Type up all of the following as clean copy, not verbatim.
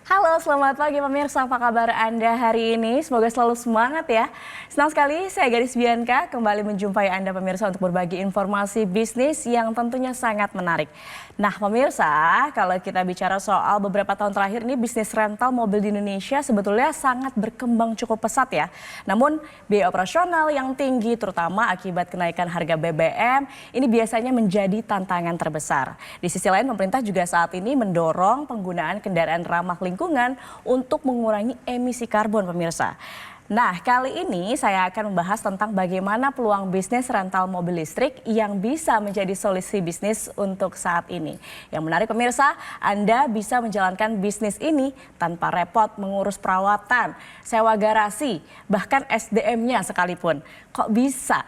Halo, selamat pagi pemirsa. Apa kabar Anda hari ini? Semoga selalu semangat ya. Senang sekali saya Gadis Bianca kembali menjumpai Anda pemirsa untuk berbagi informasi bisnis yang tentunya sangat menarik. Nah pemirsa, kalau kita bicara soal beberapa tahun terakhir ini bisnis rental mobil di Indonesia sebetulnya sangat berkembang cukup pesat ya. Namun biaya operasional yang tinggi terutama akibat kenaikan harga BBM ini biasanya menjadi tantangan terbesar. Di sisi lain pemerintah juga saat ini mendorong penggunaan kendaraan ramah lingkungan untuk mengurangi emisi karbon pemirsa. Nah, kali ini saya akan membahas tentang bagaimana peluang bisnis rental mobil listrik yang bisa menjadi solusi bisnis untuk saat ini. Yang menarik pemirsa, Anda bisa menjalankan bisnis ini tanpa repot mengurus perawatan, sewa garasi, bahkan SDM-nya sekalipun. Kok bisa?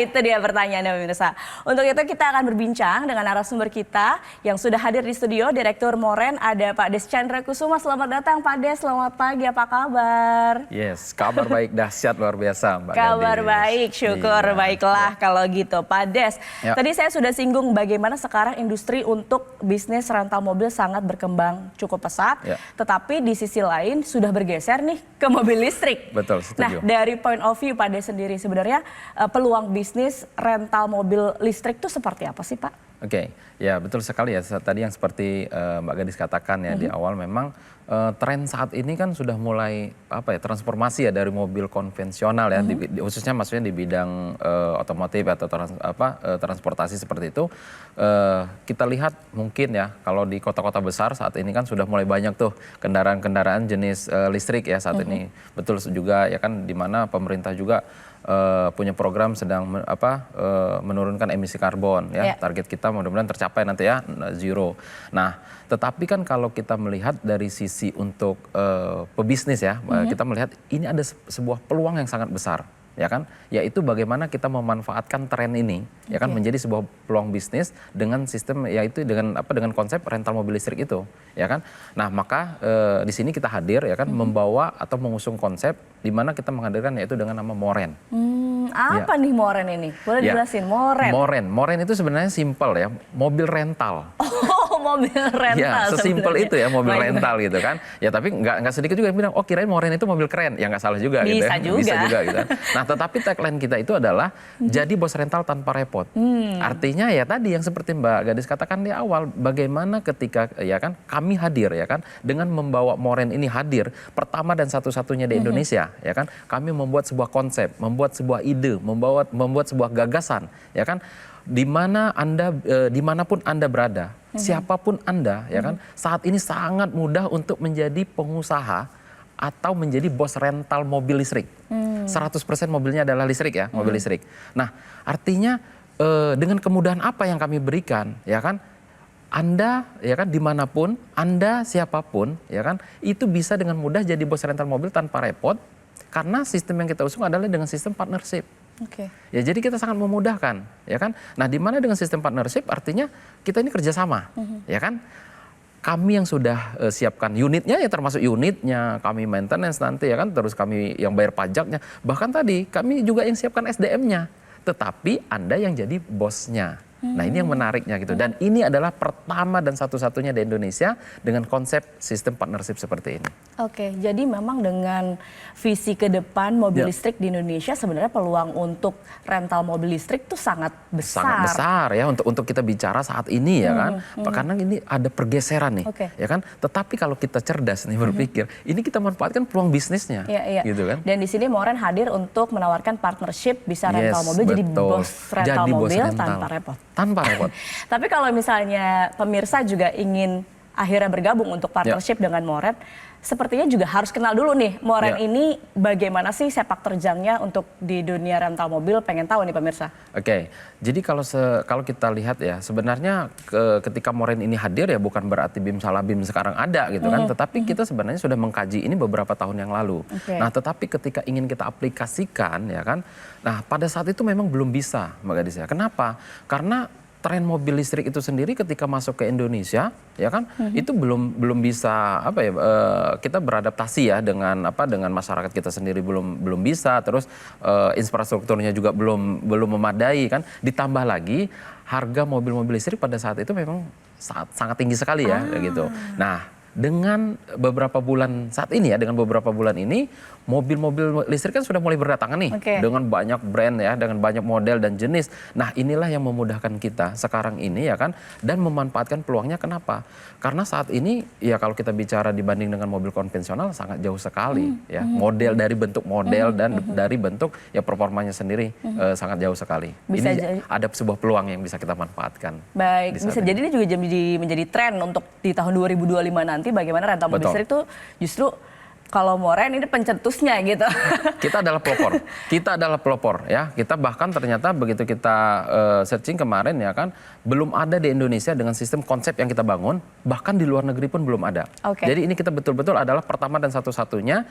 Itu dia pertanyaannya pemirsa. Untuk itu kita akan berbincang dengan narasumber kita yang sudah hadir di studio, Direktur Moren, ada Pak Des Chandra Kusuma. Selamat datang Pak Des, selamat pagi, apa kabar? Yes, kabar baik dahsyat luar biasa Mbak Kabar Gadis. baik, syukur. Iya, Baiklah ya. kalau gitu. Pak Des, Ya. tadi saya sudah singgung bagaimana sekarang industri untuk bisnis rental mobil sangat berkembang cukup pesat. Ya. Tetapi di sisi lain sudah bergeser nih ke mobil listrik. Betul, setuju. Nah dari point of view Pak Des sendiri sebenarnya peluang bisnis rental mobil listrik itu seperti apa sih Pak? Oke, ya betul sekali ya. Tadi yang seperti Mbak Gadis katakan ya di awal memang tren saat ini kan sudah mulai transformasi ya dari mobil konvensional ya, khususnya maksudnya di bidang otomotif atau transportasi seperti itu. Kita lihat mungkin ya kalau di kota-kota besar saat ini kan sudah mulai banyak tuh kendaraan-kendaraan jenis listrik ya saat ini. Betul juga ya kan di mana pemerintah juga punya program sedang menurunkan emisi karbon ya. Target kita mudah-mudahan tercapai nanti ya zero. Nah, tetapi kan kalau kita melihat dari sisi untuk pebisnis ya, kita melihat ini ada sebuah peluang yang sangat besar ya kan, yaitu bagaimana kita memanfaatkan tren ini ya kan menjadi sebuah peluang bisnis dengan sistem yaitu dengan konsep rental mobil listrik itu ya kan. Nah, maka di sini kita hadir ya kan membawa atau mengusung konsep di mana kita menghadirkan yaitu dengan nama Moren. Apa nih Moren ini? Boleh dijelasin Moren? Moren itu sebenarnya simpel ya, mobil rental. Oh, mobil rental. Ya, sesimpel sebenarnya. itu ya mobil Baik, rental gitu kan. Ya tapi nggak sedikit juga yang bilang, oh kirain Moren itu mobil keren. Ya nggak salah juga gitu ya. Bisa juga gitu kan. Nah tetapi tagline kita itu adalah jadi bos rental tanpa repot. Artinya ya tadi yang seperti Mbak Gadis katakan di awal, bagaimana ketika ya kan kami hadir ya kan dengan membawa Moren ini hadir pertama dan satu-satunya di Indonesia ya kan. Kami membuat sebuah konsep, membuat sebuah ide, membuat sebuah gagasan ya kan. Di mana Anda dimanapun Anda berada, siapapun Anda ya kan, saat ini sangat mudah untuk menjadi pengusaha atau menjadi bos rental mobil listrik. 100% mobilnya adalah listrik ya, mobil listrik. Nah, artinya dengan kemudahan apa yang kami berikan ya kan, Anda ya kan dimanapun Anda siapapun ya kan, itu bisa dengan mudah jadi bos rental mobil tanpa repot karena sistem yang kita usung adalah dengan sistem partnership. Ya jadi kita sangat memudahkan, ya kan. Nah di mana dengan sistem partnership artinya kita ini kerjasama, ya kan. Kami yang sudah siapkan unitnya ya termasuk unitnya, kami maintenance nanti ya kan, terus kami yang bayar pajaknya, bahkan tadi kami juga yang siapkan SDM-nya. Tetapi Anda yang jadi bosnya. Nah ini yang menariknya gitu. Dan ini adalah pertama dan satu-satunya di Indonesia dengan konsep sistem partnership seperti ini. Oke, jadi memang dengan visi ke depan mobil listrik di Indonesia sebenarnya peluang untuk rental mobil listrik itu sangat besar. Sangat besar ya untuk kita bicara saat ini ya kan. Karena ini ada pergeseran nih ya kan. Tetapi kalau kita cerdas nih berpikir, ini kita manfaatkan peluang bisnisnya. Gitu kan. Dan di sini Moren hadir untuk menawarkan partnership bisa rental mobil jadi bos rental mobil tanpa repot. Tanpa repot. Tapi kalau misalnya pemirsa juga ingin akhirnya bergabung untuk partnership dengan Moren, sepertinya juga harus kenal dulu nih Moren ini bagaimana sih sepak terjangnya untuk di dunia rental mobil, pengen tahu nih pemirsa. Oke, jadi kalau kita lihat ya sebenarnya ketika Moren ini hadir ya bukan berarti BIM salah BIM sekarang ada gitu kan, tetapi kita sebenarnya sudah mengkaji ini beberapa tahun yang lalu. Nah tetapi ketika ingin kita aplikasikan ya kan, nah pada saat itu memang belum bisa Mbak Gadis ya. Kenapa? Karena tren mobil listrik itu sendiri ketika masuk ke Indonesia ya kan itu belum bisa kita beradaptasi ya dengan masyarakat kita sendiri belum bisa, terus infrastrukturnya juga belum memadai kan, ditambah lagi harga mobil-mobil listrik pada saat itu memang sangat tinggi sekali ya gitu. Nah dengan beberapa bulan saat ini ya, dengan beberapa bulan ini mobil-mobil listrik kan sudah mulai berdatangan nih dengan banyak brand ya, dengan banyak model dan jenis. Nah, inilah yang memudahkan kita sekarang ini ya kan, dan memanfaatkan peluangnya. Kenapa? Karena saat ini ya kalau kita bicara dibanding dengan mobil konvensional sangat jauh sekali ya. Model dari bentuk model dan dari bentuk ya performanya sendiri sangat jauh sekali. Bisa ini ada sebuah peluang yang bisa kita manfaatkan. Baik, bisa jadi ini juga menjadi tren untuk di tahun 2025 nanti bagaimana rental mobil listrik itu justru kalau Moren ini pencetusnya gitu. Kita adalah pelopor. Kita adalah pelopor ya. Kita bahkan ternyata begitu kita searching kemarin ya kan, belum ada di Indonesia dengan sistem konsep yang kita bangun, bahkan di luar negeri pun belum ada. Jadi ini kita betul-betul adalah pertama dan satu-satunya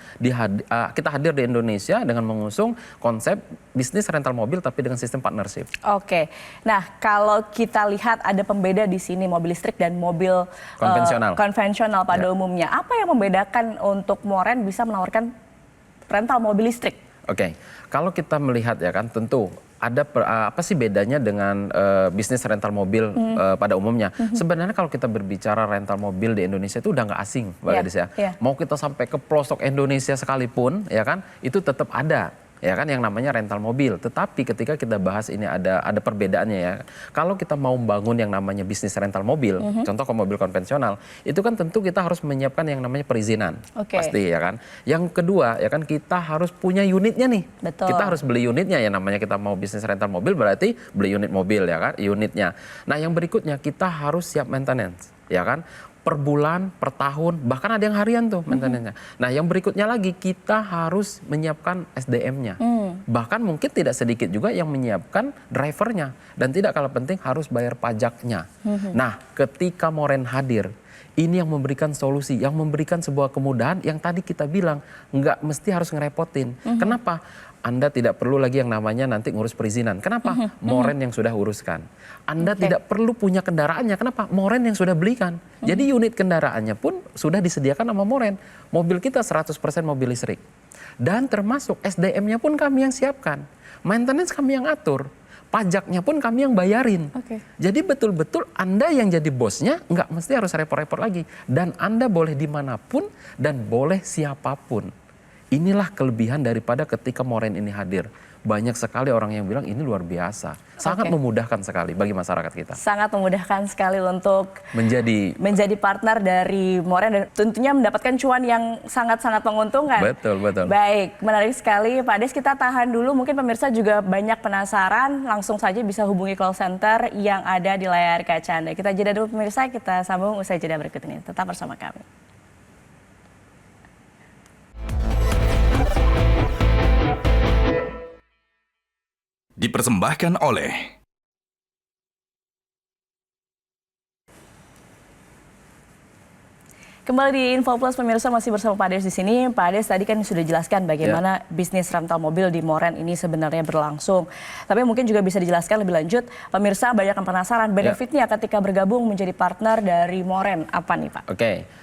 kita hadir di Indonesia dengan mengusung konsep bisnis rental mobil tapi dengan sistem partnership. Nah, kalau kita lihat ada pembeda di sini mobil listrik dan mobil konvensional pada umumnya. Apa yang membedakan untuk Moren bisa menawarkan rental mobil listrik? Kalau kita melihat ya kan, tentu ada apa sih bedanya dengan bisnis rental mobil pada umumnya? Sebenarnya kalau kita berbicara rental mobil di Indonesia itu udah nggak asing, Mbak Gadis ya. Mau kita sampai ke pelosok Indonesia sekalipun, ya kan, itu tetap ada. Ya kan yang namanya rental mobil. Tetapi ketika kita bahas ini ada perbedaannya ya. Kalau kita mau membangun yang namanya bisnis rental mobil, contoh ke mobil konvensional, itu kan tentu kita harus menyiapkan yang namanya perizinan. Pasti ya kan. Yang kedua ya kan kita harus punya unitnya nih. Kita harus beli unitnya ya, namanya kita mau bisnis rental mobil berarti beli unit mobil ya kan, unitnya. Nah, yang berikutnya kita harus siap maintenance ya kan. Per bulan, per tahun, bahkan ada yang harian tuh maintenance-nya. Nah, yang berikutnya lagi kita harus menyiapkan SDM-nya. Bahkan mungkin tidak sedikit juga yang menyiapkan drivernya. Dan tidak kalah penting harus bayar pajaknya. Nah, ketika Moren hadir, ini yang memberikan solusi, yang memberikan sebuah kemudahan yang tadi kita bilang nggak mesti harus ngerepotin. Kenapa? Anda tidak perlu lagi yang namanya nanti ngurus perizinan. Kenapa? Moren yang sudah uruskan. Anda tidak perlu punya kendaraannya. Kenapa? Moren yang sudah belikan. Jadi unit kendaraannya pun sudah disediakan sama Moren. Mobil kita 100% mobil listrik. Dan termasuk SDM-nya pun kami yang siapkan. Maintenance kami yang atur. Pajaknya pun kami yang bayarin. Jadi betul-betul Anda yang jadi bosnya nggak mesti harus repot-repot lagi. Dan Anda boleh dimanapun dan boleh siapapun. Inilah kelebihan daripada ketika Moren ini hadir. Banyak sekali orang yang bilang ini luar biasa. Sangat memudahkan sekali bagi masyarakat kita. Sangat memudahkan sekali untuk menjadi partner dari Moren dan tentunya mendapatkan cuan yang sangat-sangat menguntungkan. Betul. Baik, menarik sekali. Pak Des, kita tahan dulu. Mungkin pemirsa juga banyak penasaran. Langsung saja bisa hubungi call center yang ada di layar kaca Anda. Kita jeda dulu pemirsa, kita sambung usai jeda berikut ini. Tetap bersama kami. Dipersembahkan oleh kembali di Info Plus pemirsa, masih bersama Pak Des di sini. Pak Des tadi kan sudah jelaskan bagaimana bisnis rental mobil di Moren ini sebenarnya berlangsung. Tapi mungkin juga bisa dijelaskan lebih lanjut. Pemirsa banyak yang penasaran benefitnya ketika bergabung menjadi partner dari Moren. Apa nih Pak?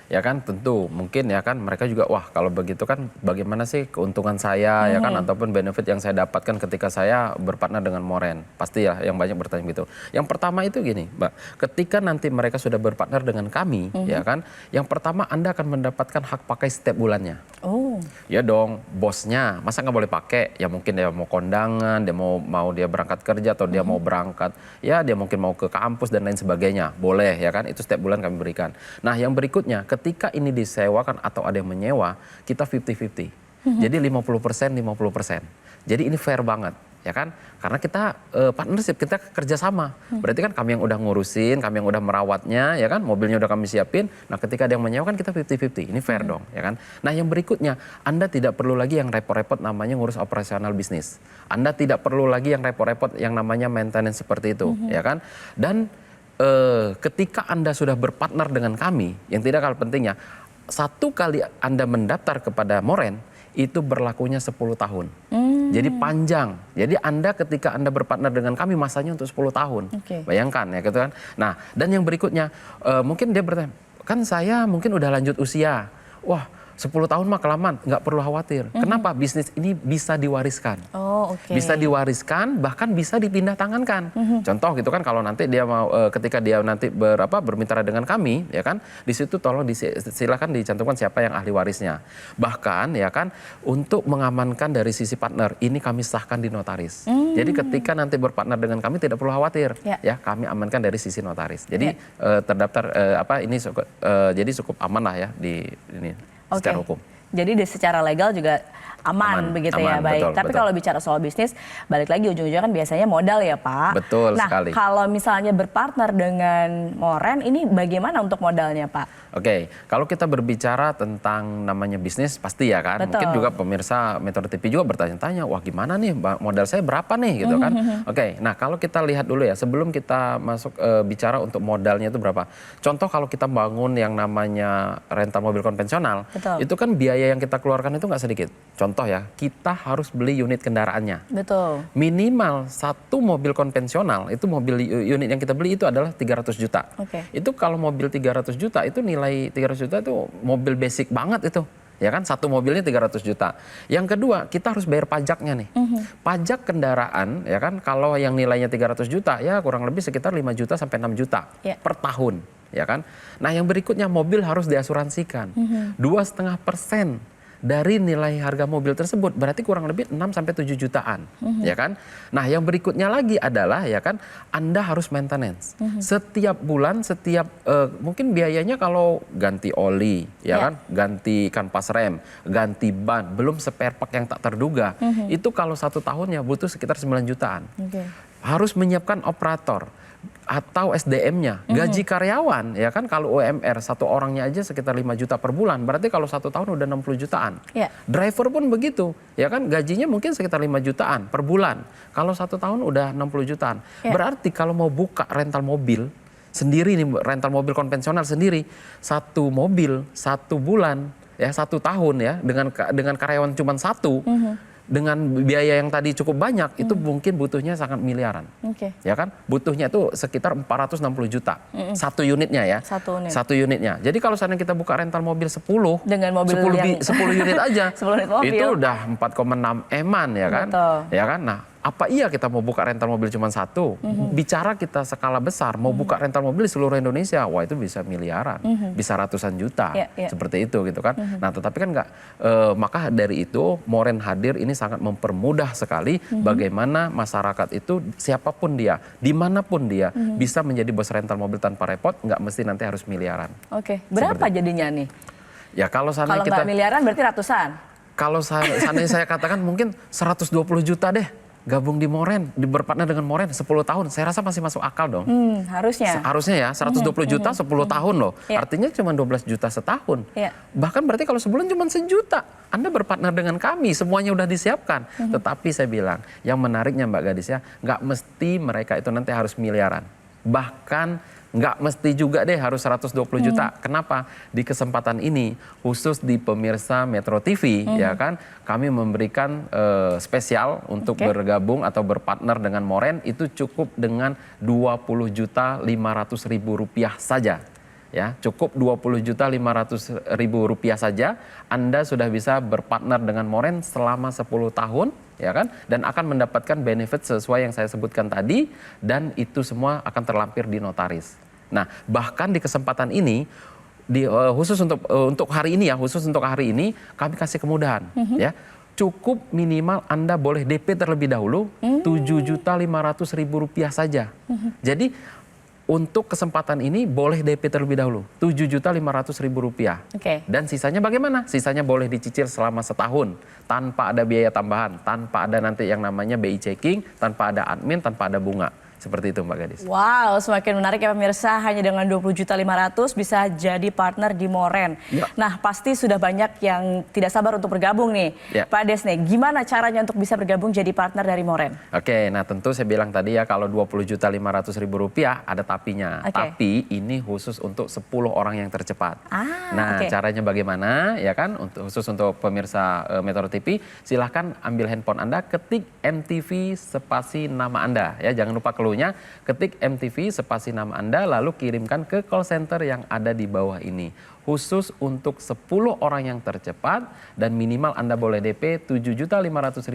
Ya kan tentu mungkin ya kan mereka juga wah kalau begitu kan bagaimana sih keuntungan saya ya kan ataupun benefit yang saya dapatkan ketika saya berpartner dengan Moren. Pasti ya yang banyak bertanya gitu. Yang pertama itu gini Mbak, ketika nanti mereka sudah berpartner dengan kami ya kan, yang pertama Anda akan mendapatkan hak pakai setiap bulannya. Ya dong, bosnya masa nggak boleh pakai? Ya mungkin dia mau kondangan, dia mau dia berangkat kerja atau dia mau berangkat, ya dia mungkin mau ke kampus dan lain sebagainya. Boleh ya kan, itu setiap bulan kami berikan. Nah yang berikutnya, ketika ini disewakan atau ada yang menyewa, kita 50-50. Jadi 50%, 50%. Jadi ini fair banget. Ya kan, karena kita partnership, kita kerjasama. Berarti kan kami yang udah ngurusin, kami yang udah merawatnya, ya kan, mobilnya udah kami siapin. Nah, ketika ada yang menyewa kan kita 50-50, ini fair dong, ya kan. Nah, yang berikutnya, Anda tidak perlu lagi yang repot-repot namanya ngurus operasional bisnis. Anda tidak perlu lagi yang repot-repot yang namanya maintenance seperti itu, ya kan. Dan ketika Anda sudah berpartner dengan kami, yang tidak kalah pentingnya, satu kali Anda mendaftar kepada Moren, itu berlakunya 10 tahun. Jadi panjang. Jadi Anda ketika Anda berpartner dengan kami masanya untuk 10 tahun. Bayangkan ya gitu kan. Nah, dan yang berikutnya mungkin dia bertanya, kan saya mungkin udah lanjut usia. Wah, 10 tahun mah kelamaan, nggak perlu khawatir. Kenapa? Bisnis ini bisa diwariskan. Oh, oke. Bisa diwariskan, bahkan bisa dipindah tangankan. Contoh gitu kan, kalau nanti dia mau, ketika dia nanti bermitra dengan kami, ya kan, di situ tolong silakan dicantumkan siapa yang ahli warisnya. Bahkan, ya kan, untuk mengamankan dari sisi partner, ini kami sahkan di notaris. Jadi ketika nanti berpartner dengan kami tidak perlu khawatir, ya kami amankan dari sisi notaris. Jadi terdaftar ini jadi cukup aman lah ya di ini. Secara hukum. Jadi secara legal juga aman begitu ya, baik. Tapi kalau bicara soal bisnis, balik lagi ujung-ujungnya kan biasanya modal ya Pak. Betul sekali. Nah kalau misalnya berpartner dengan Moren, ini bagaimana untuk modalnya Pak? Oke, kalau kita berbicara tentang namanya bisnis pasti ya kan. Mungkin juga pemirsa Metro TV juga bertanya-tanya, wah gimana nih modal saya berapa nih gitu kan. Oke, nah kalau kita lihat dulu ya, sebelum kita masuk bicara untuk modalnya itu berapa. Contoh kalau kita bangun yang namanya rental mobil konvensional, itu kan biaya yang kita keluarkan itu nggak sedikit. Contoh ya, kita harus beli unit kendaraannya. Betul. Minimal satu mobil konvensional, itu mobil unit yang kita beli itu adalah 300 juta. Itu kalau mobil 300 juta itu nilai 300 juta itu mobil basic banget itu. Ya kan, satu mobilnya 300 juta. Yang kedua, kita harus bayar pajaknya nih. Pajak kendaraan, ya kan, kalau yang nilainya 300 juta, ya kurang lebih sekitar 5 juta sampai 6 juta per tahun. Ya kan. Nah yang berikutnya, mobil harus diasuransikan. 2,5% dari nilai harga mobil tersebut, berarti kurang lebih 6 sampai 7 jutaan, ya kan? Nah, yang berikutnya lagi adalah ya kan, Anda harus maintenance. Setiap bulan, mungkin biayanya kalau ganti oli, ya kan, ganti kanvas rem, ganti ban, belum spare part yang tak terduga. Itu kalau 1 tahunnya butuh sekitar 9 jutaan. Harus menyiapkan operator atau SDM-nya, gaji karyawan, ya kan, kalau UMR satu orangnya aja sekitar 5 juta per bulan, berarti kalau 1 tahun udah 60 jutaan. Driver pun begitu, ya kan, gajinya mungkin sekitar 5 jutaan per bulan, kalau 1 tahun udah 60 jutaan. Berarti kalau mau buka rental mobil sendiri nih, rental mobil konvensional sendiri, 1 mobil 1 bulan, ya 1 tahun ya, dengan karyawan cuma 1, dengan biaya yang tadi cukup banyak, itu mungkin butuhnya sangat miliaran. Ya kan? Butuhnya itu sekitar 460 juta. Satu unitnya ya. Satu unitnya. Jadi kalau seandainya kita buka rental mobil 10, dengan mobil 10 unit aja, 10 unit mobil. Itu udah 4,6 eman ya kan? Ya kan? Nah, apa iya kita mau buka rental mobil cuma 1? Bicara kita skala besar, mau buka rental mobil di seluruh Indonesia, wah itu bisa miliaran, bisa ratusan juta, seperti itu gitu kan. Nah tetapi kan nggak, maka dari itu Moren hadir ini sangat mempermudah sekali bagaimana masyarakat itu siapapun dia, dimanapun dia, bisa menjadi bos rental mobil tanpa repot, nggak mesti nanti harus miliaran. Berapa jadinya nih? Ya kalau kita nggak miliaran berarti ratusan? Kalau seandainya saya katakan mungkin 120 juta deh. Gabung di Moren, berpartner dengan Moren 10 tahun, saya rasa masih masuk akal dong. Harusnya. Harusnya ya, 120 juta 10 tahun loh. Artinya cuma 12 juta setahun. Bahkan berarti kalau sebulan cuma 1 juta. Anda berpartner dengan kami, semuanya udah disiapkan. Tetapi saya bilang, yang menariknya Mbak Gadis ya, nggak mesti mereka itu nanti harus miliaran. Bahkan nggak mesti juga deh harus 120 juta. Kenapa? Di kesempatan ini, khusus di pemirsa Metro TV, ya kan, kami memberikan spesial untuk bergabung atau berpartner dengan Moren, itu cukup dengan 20.500.000 rupiah saja. Ya, cukup 20.500.000 rupiah saja, Anda sudah bisa berpartner dengan Moren selama 10 tahun, ya kan, dan akan mendapatkan benefit sesuai yang saya sebutkan tadi, dan itu semua akan terlampir di notaris. Nah, bahkan di kesempatan ini, khusus untuk hari ini ya, khusus untuk hari ini kami kasih kemudahan, ya. Cukup minimal Anda boleh DP terlebih dahulu 7.500.000 rupiah saja. Jadi untuk kesempatan ini boleh DP terlebih dahulu 7.500.000 rupiah. Dan sisanya bagaimana? Sisanya boleh dicicil selama setahun tanpa ada biaya tambahan, tanpa ada nanti yang namanya BI checking, tanpa ada admin, tanpa ada bunga. Seperti itu Mbak Gadis. Wow, semakin menarik ya pemirsa, hanya dengan 20.500.000 bisa jadi partner di Moren. Nah pasti sudah banyak yang tidak sabar untuk bergabung nih. Pak Des nih, gimana caranya untuk bisa bergabung jadi partner dari Moren? Oke, nah tentu saya bilang tadi ya, kalau 20.500.000 rupiah ada tapinya. Tapi ini khusus untuk 10 orang yang tercepat. Nah caranya bagaimana ya kan, khusus untuk pemirsa Metro TV, silahkan ambil handphone Anda, ketik MTV spasi nama Anda ya, jangan lupa keluar perlunya ketik MTV spasi nama Anda lalu kirimkan ke call center yang ada di bawah ini. Khusus untuk 10 orang yang tercepat dan minimal Anda boleh DP Rp7.500.000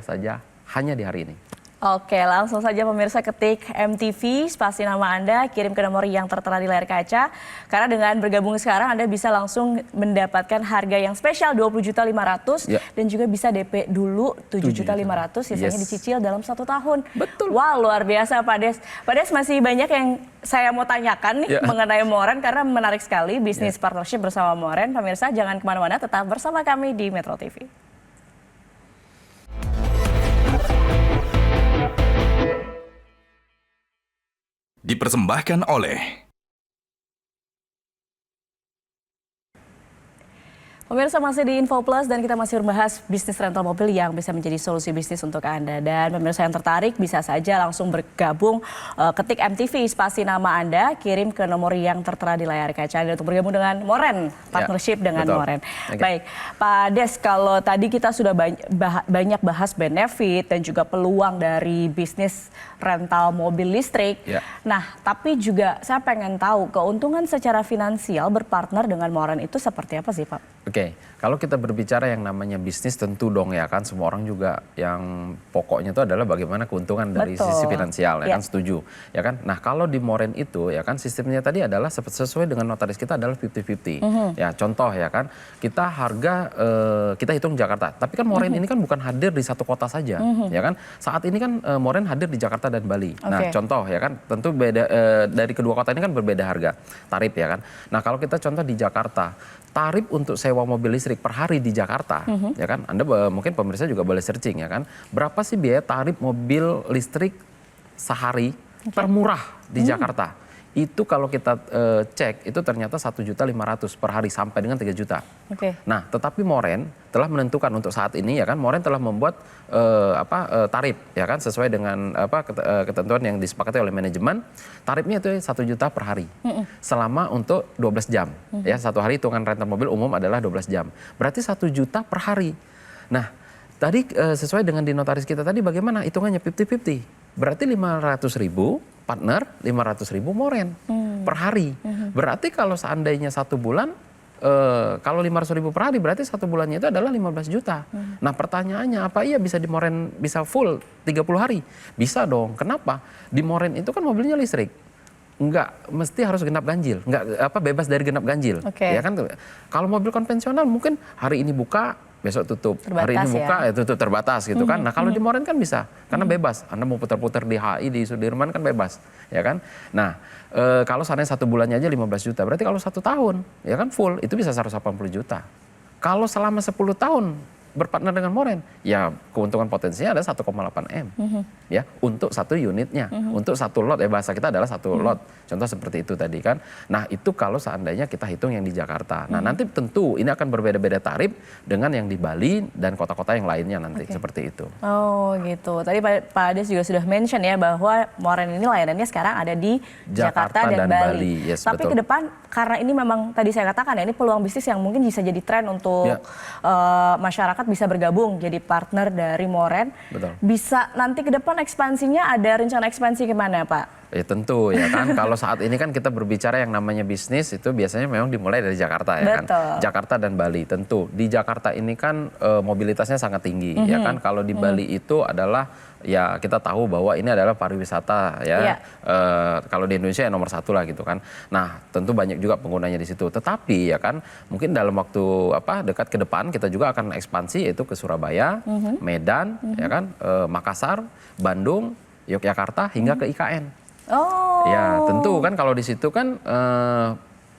saja hanya di hari ini. Oke, langsung saja pemirsa ketik MTV, spasi nama Anda, kirim ke nomor yang tertera di layar kaca. Karena dengan bergabung sekarang Anda bisa langsung mendapatkan harga yang spesial Rp20.500 dan juga bisa DP dulu Rp7.500, sisanya dicicil dalam 1 tahun. Betul. Wah, luar biasa Pak Des. Pak Des, masih banyak yang saya mau tanyakan nih mengenai Moren karena menarik sekali bisnis partnership bersama Moren. Pemirsa jangan kemana-mana, tetap bersama kami di Metro TV. Dipersembahkan oleh Pemirsa masih di Info Plus dan kita masih membahas bisnis rental mobil yang bisa menjadi solusi bisnis untuk Anda. Dan pemirsa yang tertarik bisa saja langsung bergabung, ketik MTV spasi nama Anda, kirim ke nomor yang tertera di layar kaca Anda untuk bergabung dengan Moren, partnership dengan Moren. Baik, Pak Des, kalau tadi kita sudah banyak bahas benefit dan juga peluang dari bisnis rental mobil listrik. Nah, tapi juga saya pengen tahu keuntungan secara finansial berpartner dengan Moren itu seperti apa sih, Pak? Oke, kalau kita berbicara yang namanya bisnis tentu dong ya kan semua orang juga yang pokoknya itu adalah bagaimana keuntungan dari sisi finansial ya kan, setuju ya kan. Nah kalau di Moren itu ya kan sistemnya tadi adalah sesuai dengan notaris kita adalah 50-50. Ya contoh ya kan kita harga kita hitung Jakarta, tapi kan Moren ini kan bukan hadir di satu kota saja ya kan. Saat ini kan Moren hadir di Jakarta dan Bali. Nah contoh ya kan tentu beda dari kedua kota ini kan berbeda harga tarif ya kan. Nah kalau kita contoh di Jakarta, tarif untuk sewa mobil listrik per hari di Jakarta, ya kan? Anda mungkin pemirsa juga boleh searching ya kan. Berapa sih biaya tarif mobil listrik sehari termurah di Jakarta? Itu kalau kita cek itu ternyata 1.500.000 per hari sampai dengan 3 juta. Nah, tetapi Moren telah menentukan untuk saat ini ya kan Moren telah membuat tarif ya kan sesuai dengan ketentuan yang disepakati oleh manajemen. Tarifnya itu 1 juta per hari. Selama untuk 12 jam. Ya, satu hari hitungan rental mobil umum adalah 12 jam. Berarti 1 juta per hari. Nah, tadi sesuai dengan di notaris kita tadi bagaimana hitungannya 50-50. Berarti 500.000 partner, 500.000 Moren per hari. Berarti kalau seandainya 1 bulan, kalau 500.000 per hari berarti 1 bulannya itu adalah 15 juta. Nah pertanyaannya apa iya bisa di Moren bisa full 30 hari? Bisa dong. Kenapa? Di Moren itu kan mobilnya listrik. Enggak mesti harus genap ganjil, enggak bebas dari genap ganjil. Ya kan kalau mobil konvensional mungkin hari ini buka besok tutup, hari ini buka ya tutup terbatas gitu kan. Nah kalau di Moren kan bisa karena bebas. Anda mau putar-putar di HI di Sudirman kan bebas, ya kan. Nah kalau seandainya 1 bulannya aja 15 juta, berarti kalau 1 tahun ya kan full itu bisa 180 juta. Kalau selama 10 tahun berpartner dengan Moren, ya keuntungan potensinya ada 1,8 M, ya untuk 1 unitnya, untuk 1 lot ya bahasa kita adalah 1 lot, contoh seperti itu tadi kan. Nah itu kalau seandainya kita hitung yang di Jakarta. Nah nanti tentu ini akan berbeda-beda tarif dengan yang di Bali dan kota-kota yang lainnya nanti seperti itu. Oh gitu. Tadi Pak Ades juga sudah mention ya bahwa Moren ini layanannya sekarang ada di Jakarta dan Bali. Yes, tapi ke depan karena ini memang tadi saya katakan ya ini peluang bisnis yang mungkin bisa jadi tren untuk masyarakat bisa bergabung jadi partner dari Moren. Bisa nanti ke depan ekspansinya ada rencana ekspansi kemana Pak? Ya tentu ya kan kalau saat ini kan kita berbicara yang namanya bisnis itu biasanya memang dimulai dari Jakarta ya kan. Jakarta dan Bali tentu. Di Jakarta ini kan mobilitasnya sangat tinggi ya kan. Kalau di Bali itu adalah ya kita tahu bahwa ini adalah pariwisata ya. Kalau di Indonesia ya nomor 1 lah gitu kan. Nah tentu banyak juga penggunanya di situ. Tetapi ya kan mungkin dalam waktu dekat ke depan kita juga akan ekspansi yaitu ke Surabaya, Medan, ya kan, Makassar, Bandung, Yogyakarta hingga ke IKN. Ya tentu kan kalau di situ kan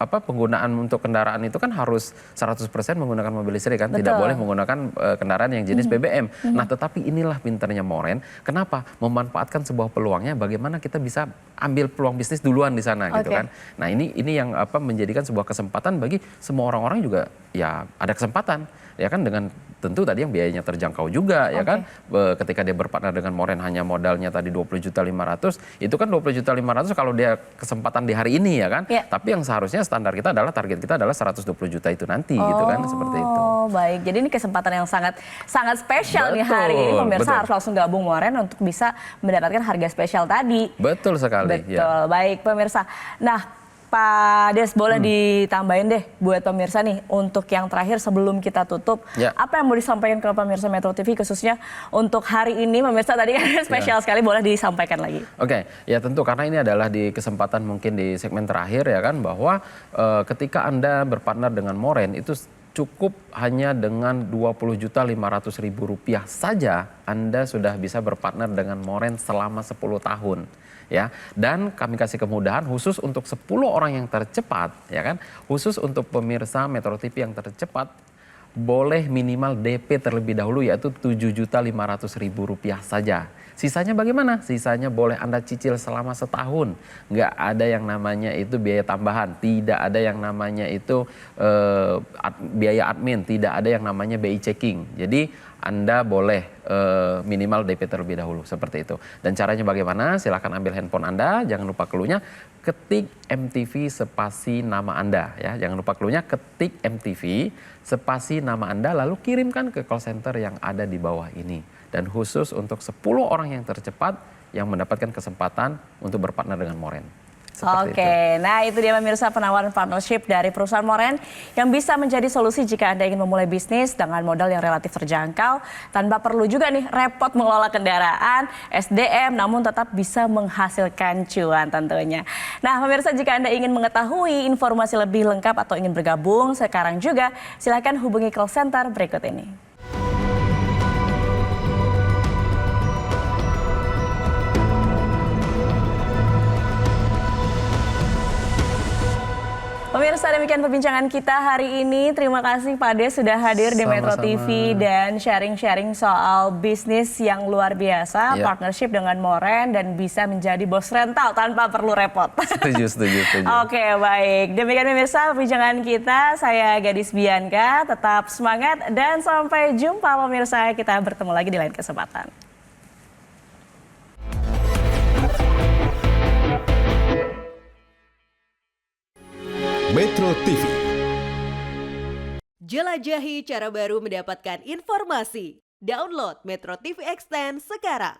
penggunaan untuk kendaraan itu kan harus 100% menggunakan mobil listrik kan, tidak boleh menggunakan kendaraan yang jenis BBM. Nah tetapi inilah pinternya Moren, kenapa? Memanfaatkan sebuah peluangnya bagaimana kita bisa ambil peluang bisnis duluan di sana gitu kan. Nah ini yang menjadikan sebuah kesempatan bagi semua orang-orang juga ya ada kesempatan ya kan dengan tentu tadi yang biayanya terjangkau juga ya kan. Ketika dia berpartner dengan Moren hanya modalnya tadi 20.500.000 itu kan 20.500.000 kalau dia kesempatan di hari ini ya kan. Tapi yang seharusnya standar kita adalah target kita adalah 120 juta itu nanti gitu kan seperti itu. Oh baik, jadi ini kesempatan yang sangat spesial nih hari ini pemirsa harus langsung gabung Moren untuk bisa mendapatkan harga spesial tadi. Betul sekali. Betul, baik pemirsa. Nah Pak Des, boleh ditambahin deh buat pemirsa nih untuk yang terakhir sebelum kita tutup, apa yang mau disampaikan ke pemirsa Metro TV khususnya untuk hari ini pemirsa tadi kan spesial sekali, boleh disampaikan lagi. Oke, ya tentu karena ini adalah di kesempatan mungkin di segmen terakhir ya kan bahwa ketika Anda berpartner dengan Moren itu cukup hanya dengan Rp20.500.000 saja Anda sudah bisa berpartner dengan Moren selama 10 tahun. Ya, dan kami kasih kemudahan khusus untuk 10 orang yang tercepat, ya kan? Khusus untuk pemirsa Metro TV yang tercepat, boleh minimal DP terlebih dahulu yaitu Rp7.500.000 saja. Sisanya bagaimana? Sisanya boleh Anda cicil selama setahun. Nggak ada yang namanya itu biaya tambahan, tidak ada yang namanya itu biaya admin, tidak ada yang namanya BI checking. Jadi Anda boleh minimal DP terlebih dahulu seperti itu. Dan caranya bagaimana? Silakan ambil handphone Anda, jangan lupa clue-nya ketik MTV spasi nama Anda ya. Jangan lupa clue-nya ketik MTV spasi nama Anda lalu kirimkan ke call center yang ada di bawah ini. Dan khusus untuk 10 orang yang tercepat yang mendapatkan kesempatan untuk berpartner dengan Moren. Oke, nah itu dia pemirsa penawaran partnership dari perusahaan Moren yang bisa menjadi solusi jika Anda ingin memulai bisnis dengan modal yang relatif terjangkau tanpa perlu juga nih repot mengelola kendaraan, SDM, namun tetap bisa menghasilkan cuan tentunya. Nah pemirsa, jika Anda ingin mengetahui informasi lebih lengkap atau ingin bergabung sekarang juga, silakan hubungi call center berikut ini. Pemirsa, demikian perbincangan kita hari ini. Terima kasih Pak Des sudah hadir di Metro TV dan sharing-sharing soal bisnis yang luar biasa, partnership dengan Moren dan bisa menjadi bos rental tanpa perlu repot. Setuju. Oke, baik. Demikian pemirsa perbincangan kita. Saya Gadis Bianca, tetap semangat dan sampai jumpa pemirsa. Kita bertemu lagi di lain kesempatan. Metro TV. Jelajahi cara baru mendapatkan informasi. Download Metro TV Extend sekarang.